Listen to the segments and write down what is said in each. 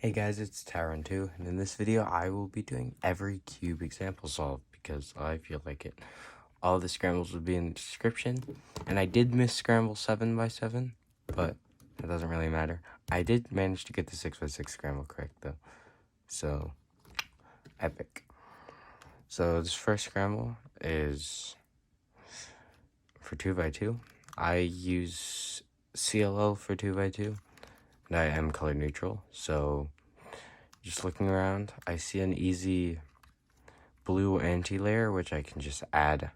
Hey guys, it's R Dw2, and in this video I will be doing every cube example solved because I feel like it. All the scrambles will be in the description, and I did miss scramble 7x7, but it doesn't really matter. I did manage to get the 6x6 scramble correct though, so epic. So this first scramble is for 2x2. I use CLL for 2x2, and I am color neutral, so just looking around, I see an easy blue anti-layer, which I can just add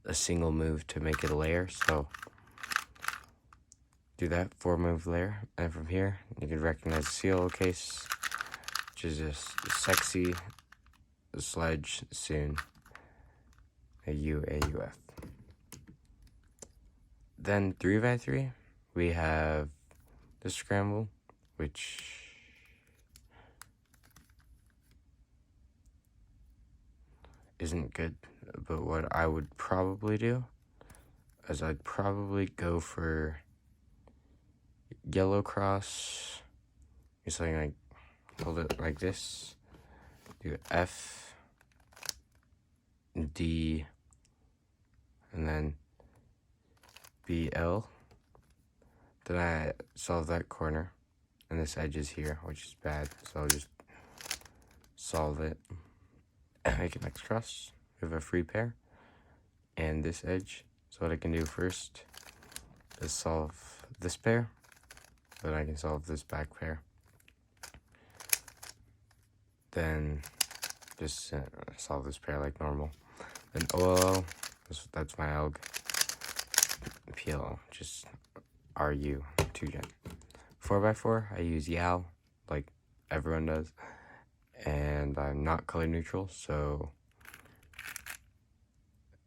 a single move to make it a layer. So do that 4-move layer, and from here you can recognize the CLL case, which is just sexy, a sledge, soon, a UAUF. Then 3x3, we have the scramble, which isn't good, but what I would probably do is I'd probably go for yellow cross, do something like, hold it like this, do F, D, and then BL. Then I solve that corner, and this edge is here, which is bad, so I'll just solve it. Make an X cross, we have a free pair, and this edge. So what I can do first is solve this pair, then I can solve this back pair. Then just solve this pair like normal. Then OLL, that's my alg. PL, just RU, 2gen. 4x4, I use YAL, like everyone does. And I'm not color neutral, so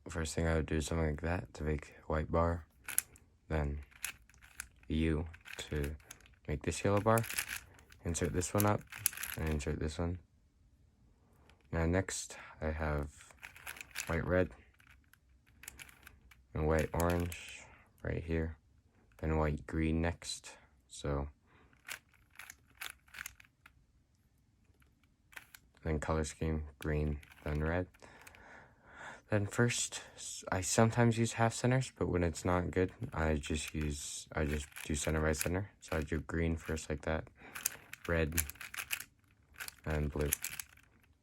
first thing I would do is something like that to make a white bar, then U to make this yellow bar, insert this one up, and insert this one. Now next I have white red, and white orange right here, then white green next, so then color scheme, green, then red. Then first, I sometimes use half centers, but when it's not good, I just do center by center. So I do green first like that, red, and blue.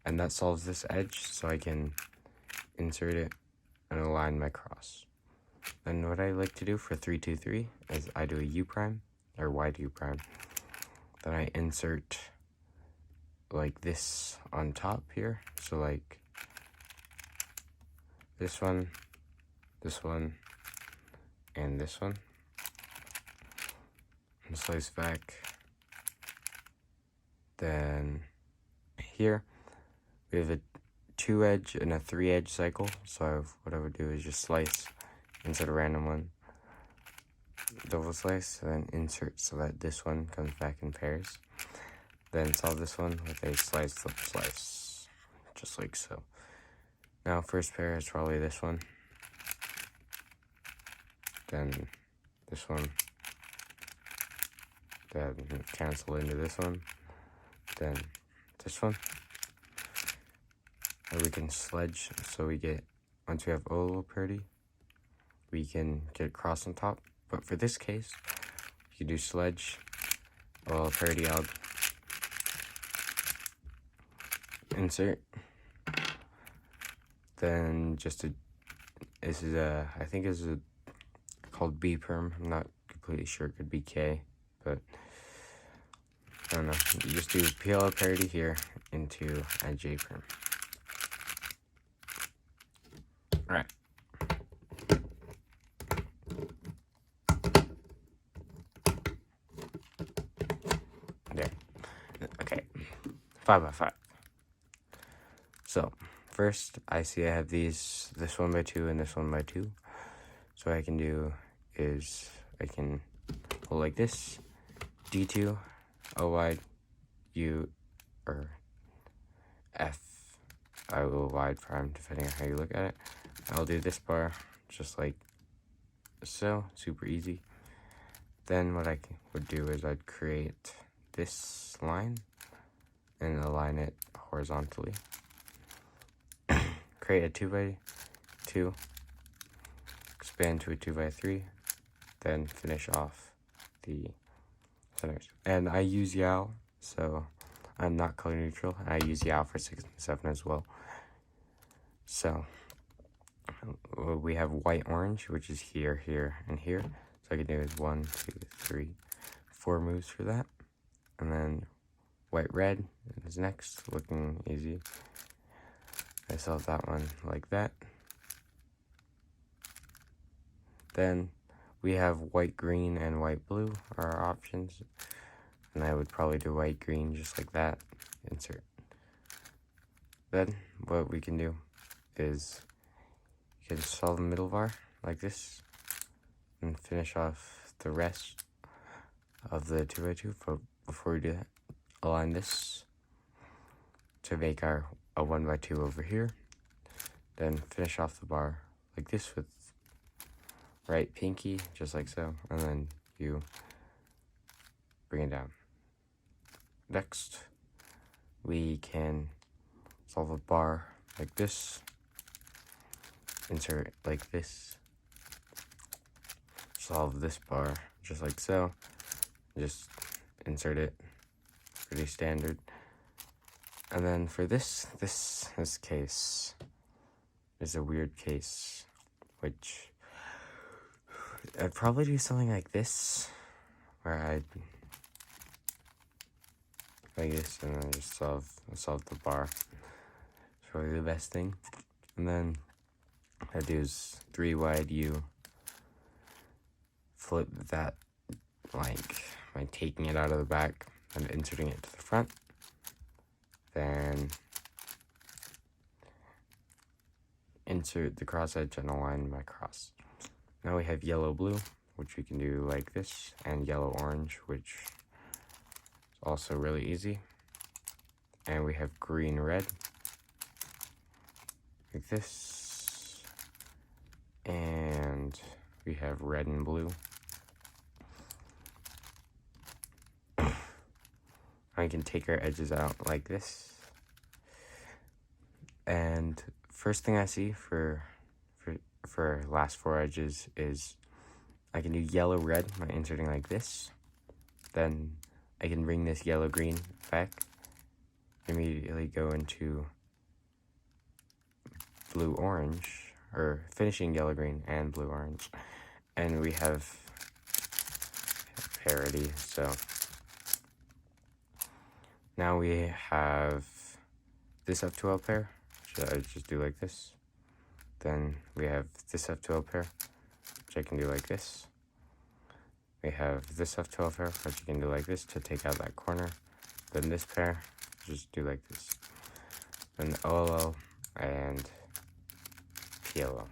And that solves this edge, so I can insert it and align my cross. Then what I like to do for 3-2-3 is I do a U prime, or Y U prime. Then I insert like this on top here, so like this one, and this one, and slice back. Then here we have a 2-edge and a 3-edge cycle, so what I would do is just slice, insert a random one, double slice, and then insert so that this one comes back in pairs. Then solve this one with a slice, flip, slice, just like so. Now first pair is probably this one, then this one, then cancel into this one, then this one. And we can sledge, so we get, once we have OLL parity, we can get cross on top. But for this case, you do sledge, OLL parity alg, insert, then just this is I think this is called B perm, I'm not completely sure, it could be K, but I don't know, you just do PL parity here into a J perm. Alright. There. Okay. 5x5. So, first, I see I have this 1x2 and this 1x2. So what I can do is I can hold like this, D2, O U, or F. I will wide prime depending on how you look at it. I'll do this bar just like so, super easy. Then what I would do is I'd create this line, and align it horizontally. Create a 2x2, expand to a 2x3, then finish off the centers. And I use Uw, so I'm not color neutral. I use Uw for 6 and 7 as well. So we have white orange, which is here, here, and here. So I can do is 1, 2, 3, 4 moves for that. And then white red is next, looking easy. I solve that one like that. Then we have white green and white blue are our options. And I would probably do white green just like that. Insert. Then what we can do is you can solve the middle var like this and finish off the rest of the 2x2. But before we do that, align this to make a 1x2 over here. Then finish off the bar like this with right pinky, just like so, and then you bring it down. Next, we can solve a bar like this, insert it like this, solve this bar just like so, just insert it, pretty standard. And then for this case is a weird case, which I'd probably do something like this, where I'd like this and then just solve the bar. It's probably the best thing. And then I do is 3 wide U, flip that like by taking it out of the back and inserting it to the front. Then insert the cross edge and align my cross. Now we have yellow blue, which we can do like this, and yellow orange, which is also really easy. And we have green red, like this. And we have red and blue. I can take our edges out like this. And first thing I see for last 4 edges is I can do yellow red by inserting like this. Then I can bring this yellow green back, immediately go into blue orange, or finishing yellow green and blue orange, and we have parity. So now we have this Fw L pair, which I just do like this. Then we have this Fw L pair, which I can do like this. We have this Fw L pair, which you can do like this to take out that corner. Then this pair, just do like this. Then OLL and PLL.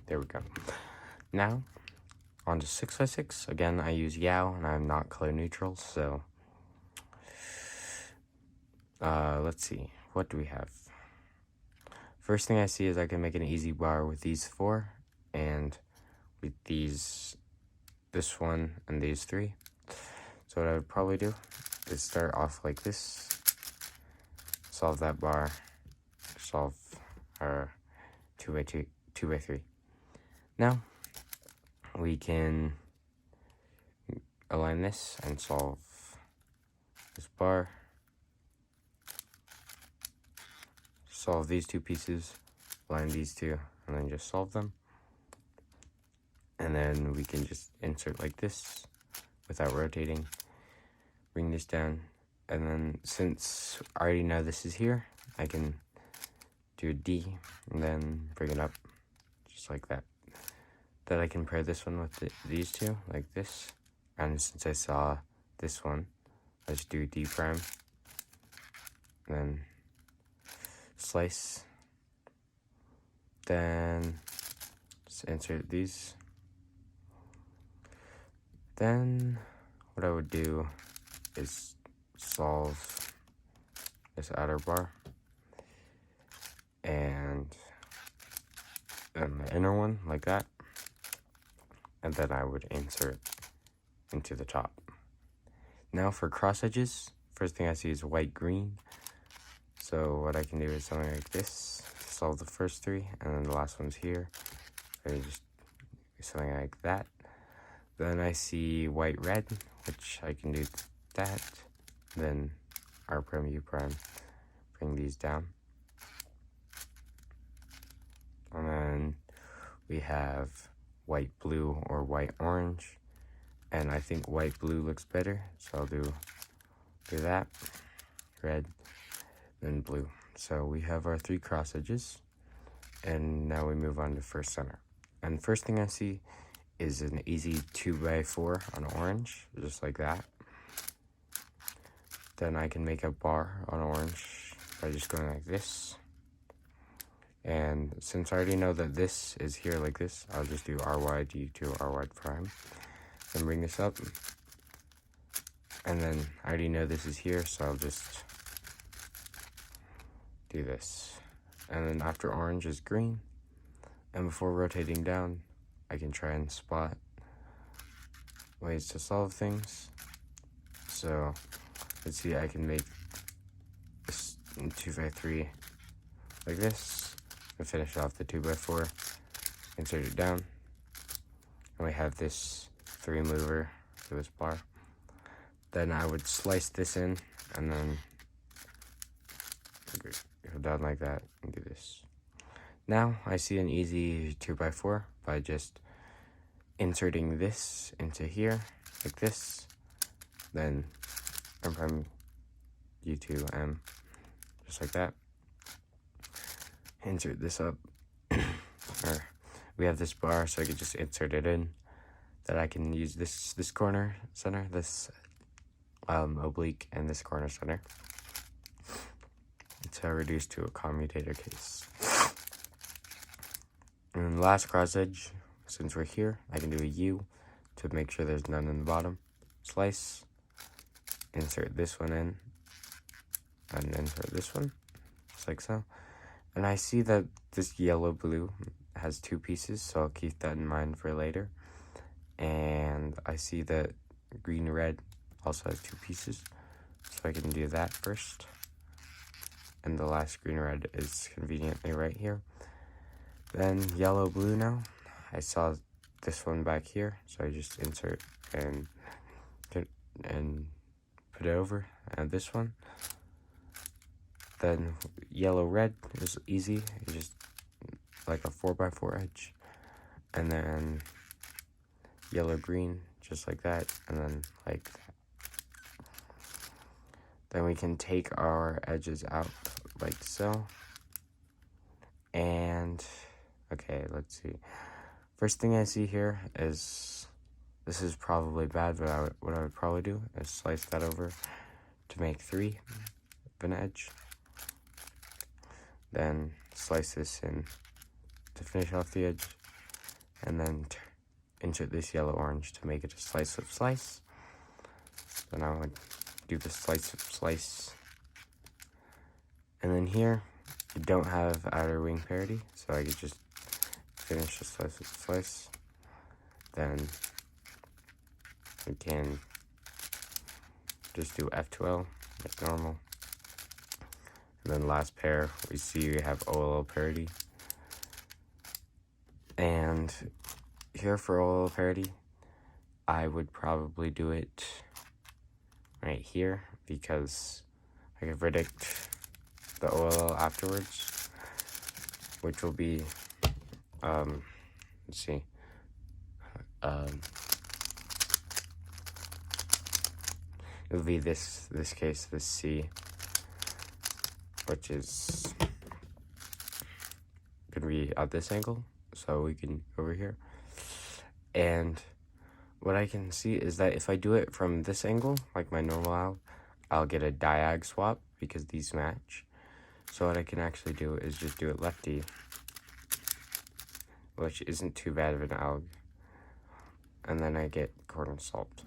There we go. Now, on to 6x6. Again, I use Uw, and I'm not color neutral, so let's see. What do we have? First thing I see is I can make an easy bar with these 4, and with this one, and these 3. So what I would probably do is start off like this, solve that bar, solve our 2x3. Now, we can align this and solve this bar, solve these 2 pieces, align these 2, and then just solve them. And then we can just insert like this without rotating, bring this down, and then since I already know this is here, I can do a D and then bring it up just like that. Then I can pair this one with these 2 like this, and since I saw this one, let's do D prime, then slice, then just insert these. Then what I would do is solve this outer bar and then the inner one like that, and then I would insert into the top. Now for cross edges, first thing I see is white green. So what I can do is something like this, solve the first three, and then the last one's here. So just something like that. Then I see white red, which I can do that. Then R prime U prime, bring these down. And then we have white blue or white orange. And I think white blue looks better, so I'll do that. Red, then blue. So we have our three cross edges. And now we move on to first center. And first thing I see is an easy 2x4 on orange, just like that. Then I can make a bar on orange by just going like this. And since I already know that this is here like this, I'll just do Rw2 R prime. Then bring this up. And then I already know this is here, so I'll just do this. And then after orange is green. And before rotating down, I can try and spot ways to solve things. So let's see, I can make this 2x3 like this, and finish off the 2x4, insert it down, and we have this 3 mover for this bar. Then I would slice this in, and then go down like that and do this. Now I see an easy 2x4 by just inserting this into here like this, then M prime U2 M, just like that. Insert this up, or we have this bar, so I can just insert it in. That I can use this corner center, this oblique, and this corner center to reduce to a commutator case. And then the last cross edge, since we're here, I can do a U to make sure there's none in the bottom. Slice, insert this one in, and insert this one, just like so. And I see that this yellow blue has 2 pieces, so I'll keep that in mind for later. And I see that green red also has 2 pieces, so I can do that first. And the last green red is conveniently right here. Then yellow blue now. I saw this one back here, so I just insert and put it over. And this one. Then yellow red is easy. It's just like a 4x4 edge. And then yellow green, just like that. And then like that. Then we can take our edges out like so. And okay, let's see. First thing I see here is, this is probably bad, but what I would probably do is slice that over to make 3 of an edge. Then slice this in to finish off the edge. And then insert this yellow orange to make it a slice of slice. Then I would do the slice of slice. And then here, I don't have outer wing parity, so I could just finish the slice of slice. Then we can just do F2L like normal. And then last pair, we see we have OLL parity. And here for OLL parity, I would probably do it right here because I can predict the OLL afterwards, which will be, let's see, it'll be this case, this C, which is gonna be at this angle, so we can go over here. And what I can see is that if I do it from this angle, like my normal alg, I'll get a diag swap because these match. So what I can actually do is just do it lefty, which isn't too bad of an alg. And then I get corn salt.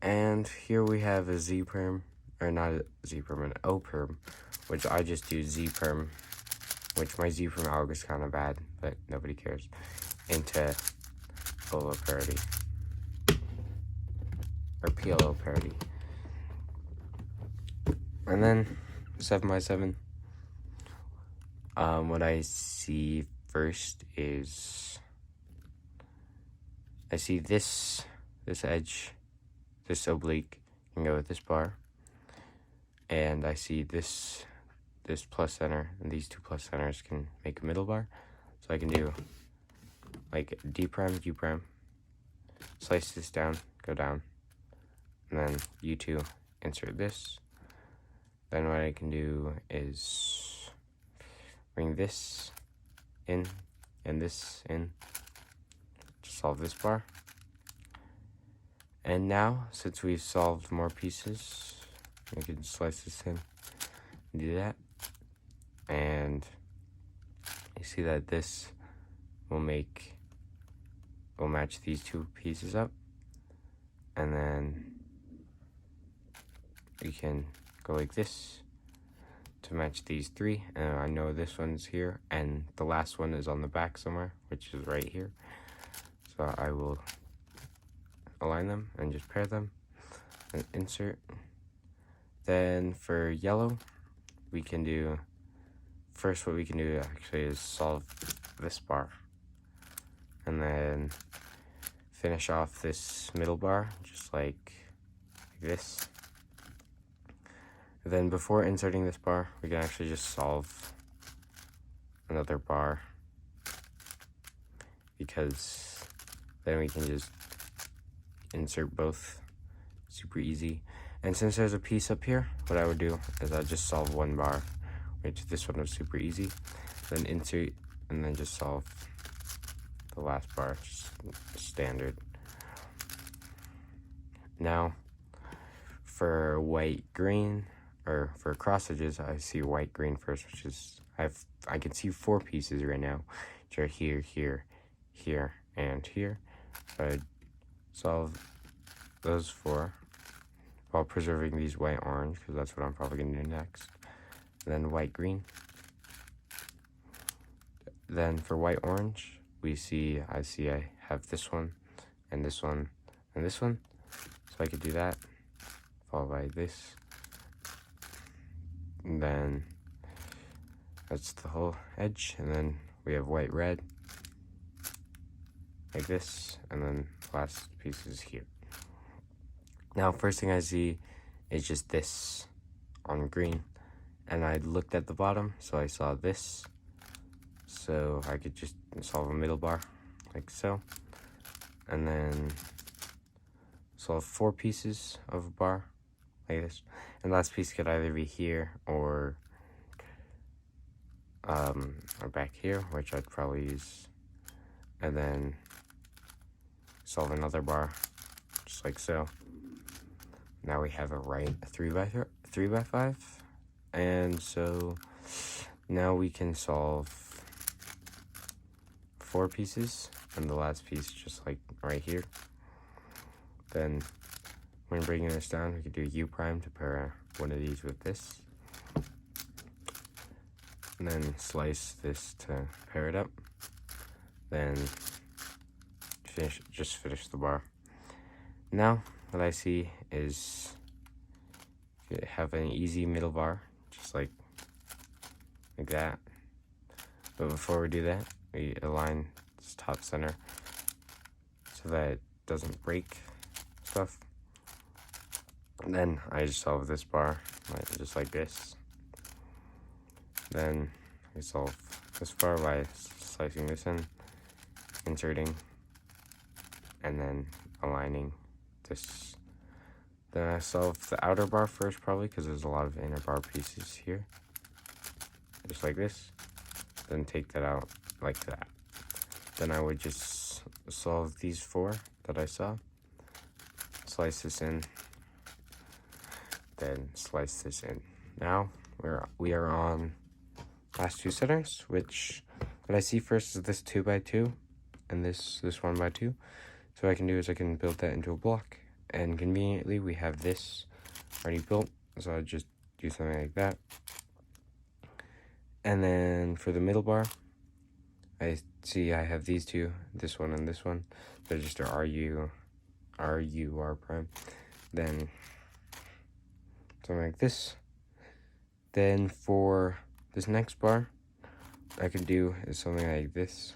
And here we have a Z perm, or not a Z perm, an O perm, which I just do Z perm, which my Z perm alg is kind of bad, but nobody cares, into PLO parity. Or PLO parity. And then 7 by 7. What I see first is I see this edge, this oblique can go with this bar, and I see this plus center, and these two plus centers can make a middle bar. So I can do like D prime, U prime, slice this down, go down, and then U2, insert this. Then what I can do is bring this in and this in to solve this bar. And now, since we've solved more pieces, we can slice this in and do that. And you see that this will match these two pieces up. And then we can go like this to match these three. And I know this one's here, and the last one is on the back somewhere, which is right here. So I will align them and just pair them and insert. Then for yellow, we can do, first what we can do actually is solve this bar, and then finish off this middle bar just like this. Then before inserting this bar, we can actually just solve another bar, because then we can just insert both super easy. And since there's a piece up here, what I would do is I'd just solve one bar, which this one was super easy, then insert and then just solve the last bar, just standard. Now for white green, or for cross edges, I see white green first, which is I can see 4 pieces right now, which are here, here, here, and here. So I solve those 4 while preserving these white orange, because that's what I'm probably gonna do next. And then white green. Then for white orange, I have this one, and this one, and this one. So I could do that, followed by this. And then that's the whole edge. And then we have white red, like this, and then last piece is here. Now first thing I see is just this on green, and I looked at the bottom, so I saw this, so I could just solve a middle bar like so, and then solve 4 pieces of a bar like this, and last piece could either be here or back here, which I'd probably use, and then solve another bar just like so. Now we have a right 3 by 5, and so now we can solve 4 pieces, and the last piece just like right here. Then when bringing this down, we could do U prime to pair one of these with this, and then slice this to pair it up, then finish the bar. Now what I see is you have an easy middle bar, just like that. But before we do that, we align this top center so that it doesn't break stuff. And then I just solve this bar, just like this. Then I solve this bar by slicing this in, inserting, and then aligning this. Then I solve the outer bar first, probably, because there's a lot of inner bar pieces here. Just like this. Then take that out like that. Then I would just solve these 4 that I saw. Slice this in. Then slice this in. Now we are on last 2 centers, which what I see first is this 2 by 2 and this 1 by 2. So what I can do is I can build that into a block, and conveniently we have this already built, so I'll just do something like that. And then for the middle bar, I see I have these 2, this one and this one. So just do Ru, R prime. Then something like this. Then for this next bar, I can do is something like this,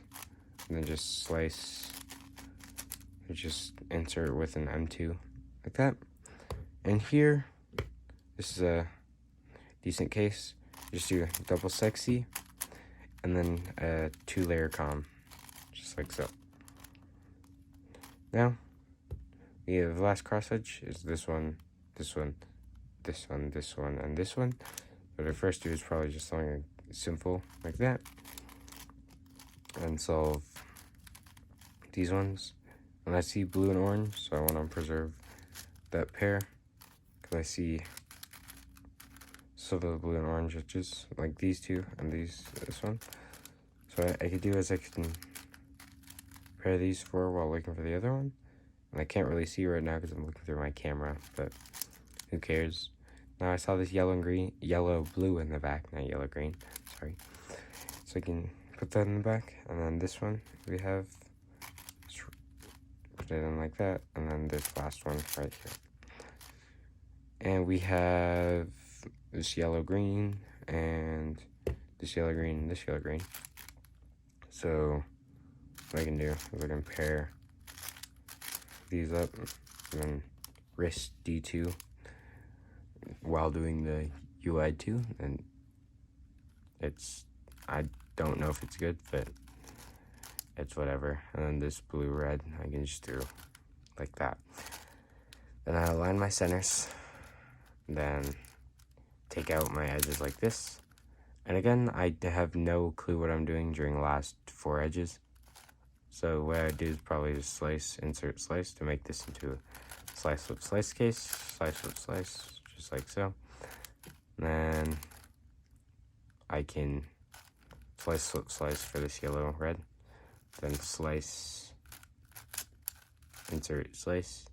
and then just slice, or just insert with an M2 like that. And here, this is a decent case. Just do double sexy, and then a 2-layer com, just like so. Now, we have the last cross edge is this one, this one, this one, this one, and this one. What I first do is probably just something simple like that, and solve these ones. And I see blue and orange, so I want to preserve that pair, because I see some of the blue and orange edges, like these two and this one. So I could do is I can pair these four while looking for the other one. And I can't really see right now because I'm looking through my camera, but who cares? Now I saw this yellow and green, yellow, blue in the back, not yellow, green, sorry. So I can put that in the back, and then this one we have, put it in like that, and then this last one right here. And we have this yellow, green, and this yellow, green, and this yellow, green. So what I can do is I can pair these up, and then wrist D2 while doing the Uw2, and I don't know if it's good, but it's whatever. And then this blue red I can just do like that. Then I align my centers, then take out my edges like this. And again, I have no clue what I'm doing during the last 4 edges. So what I do is probably just slice, insert, slice to make this into a slice, flip, slice case. Slice, flip, slice, just like so. And then I can slice, flip, slice for this yellow, red. Then slice, insert, slice.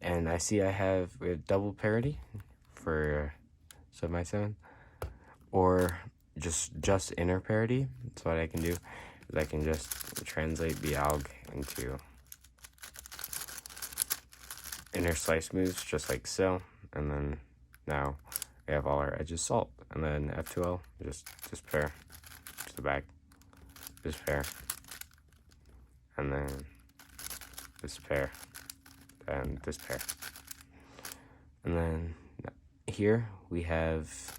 And I see we have double parity for 7x7, or just inner parity. So what I can do is I can just translate the alg into inner slice moves, just like so. And then now we have all our edges solved. And then F2L, just this pair to the back, this pair, and then this pair, and this pair. And then here we have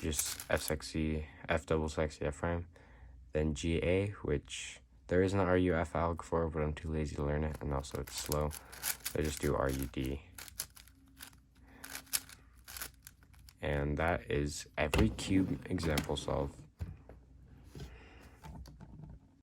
just F sexy, F double sexy, F prime, then GA, which there is an RUF alg for, but I'm too lazy to learn it, and also it's slow. So I just do RUD. And that is every cube example solve.